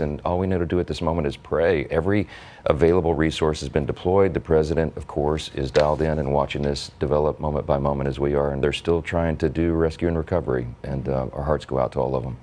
And all we know to do at this moment is pray. Every available resource has been deployed. The president, of course, is dialed in and watching this develop moment by moment as we are. And they're still trying to do rescue and recovery. And our hearts go out to all of them.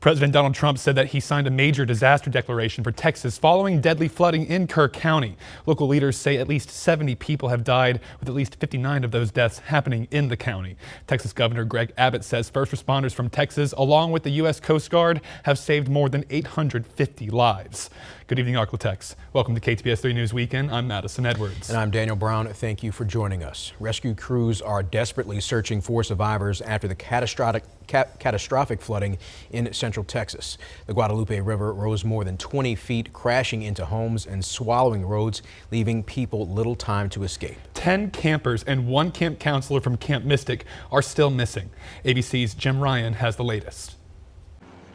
President Donald Trump said that he signed a major disaster declaration for Texas following deadly flooding in Kerr County. Local leaders say at least 70 people have died, with at least 59 of those deaths happening in the county. Texas Governor Greg Abbott says first responders from Texas, along with the U.S. Coast Guard, have saved more than 850 lives. Good evening, Arklatex. Welcome to KTBS 3 News Weekend. I'm Madison Edwards. And I'm Daniel Brown. Thank you for joining us. Rescue crews are desperately searching for survivors after the catastrophic flooding in central Texas. The Guadalupe River rose more than 20 feet, crashing into homes and swallowing roads, leaving people little time to escape. 10 campers and one camp counselor from Camp Mystic are still missing. ABC's Jim Ryan has the latest.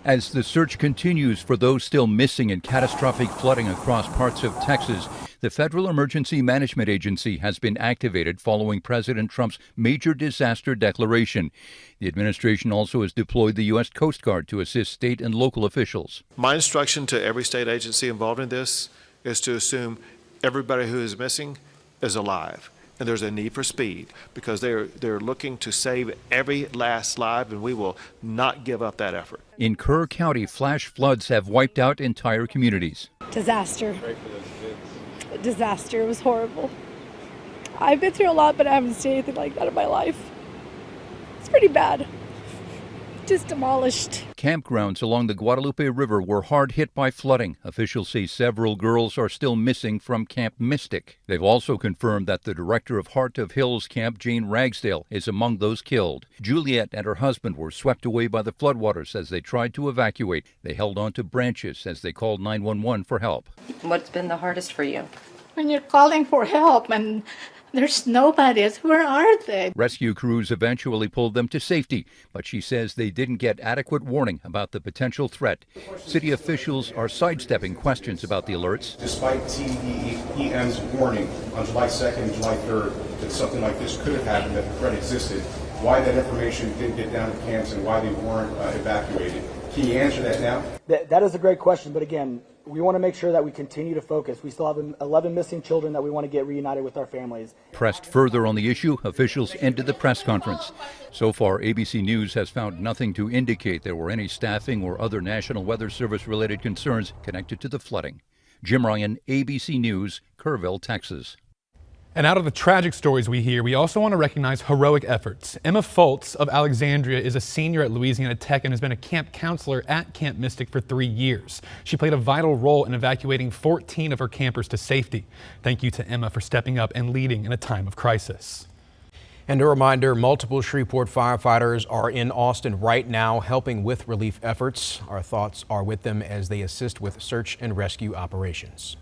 As the search continues for those still missing in catastrophic flooding across parts of Texas, the Federal Emergency Management Agency has been activated following President Trump's major disaster declaration. The administration also has deployed the U.S. Coast Guard to assist state and local officials. My instruction to every state agency involved in this is to assume everybody who is missing is alive. And there's a need for speed because they're looking to save every last life, and we will not give up that effort. In Kerr County, flash floods have wiped out entire communities. Disaster. Disaster. It was horrible. I've been through a lot, but I haven't seen anything like that in my life. It's pretty bad. Just demolished. Campgrounds along the Guadalupe River were hard hit by flooding. Officials say several girls are still missing from Camp Mystic. They've also confirmed that the director of Heart of Hills Camp, Jane Ragsdale, is among those killed. Juliet and her husband were swept away by the floodwaters as they tried to evacuate. They held onto branches as they called 911 for help. What's been the hardest for you? When you're calling for help and there's nobody. Where are they? Rescue crews eventually pulled them to safety, but she says they didn't get adequate warning about the potential threat. City officials are sidestepping questions about the alerts. Despite TEM's warning on July 2nd and July 3rd that something like this could have happened, that the threat existed, why that information didn't get down to camps and why they weren't evacuated. Can you answer that now? That is a great question, but again, we want to make sure that we continue to focus. We still have 11 missing children that we want to get reunited with our families. Pressed further on the issue, officials ended the press conference. So far, ABC News has found nothing to indicate there were any staffing or other National Weather Service-related concerns connected to the flooding. Jim Ryan, ABC News, Kerrville, Texas. And out of the tragic stories we hear, we also want to recognize heroic efforts. Emma Foltz of Alexandria is a senior at Louisiana Tech and has been a camp counselor at Camp Mystic for 3 years. She played a vital role in evacuating 14 of her campers to safety. Thank you to Emma for stepping up and leading in a time of crisis. And a reminder, multiple Shreveport firefighters are in Austin right now helping with relief efforts. Our thoughts are with them as they assist with search and rescue operations.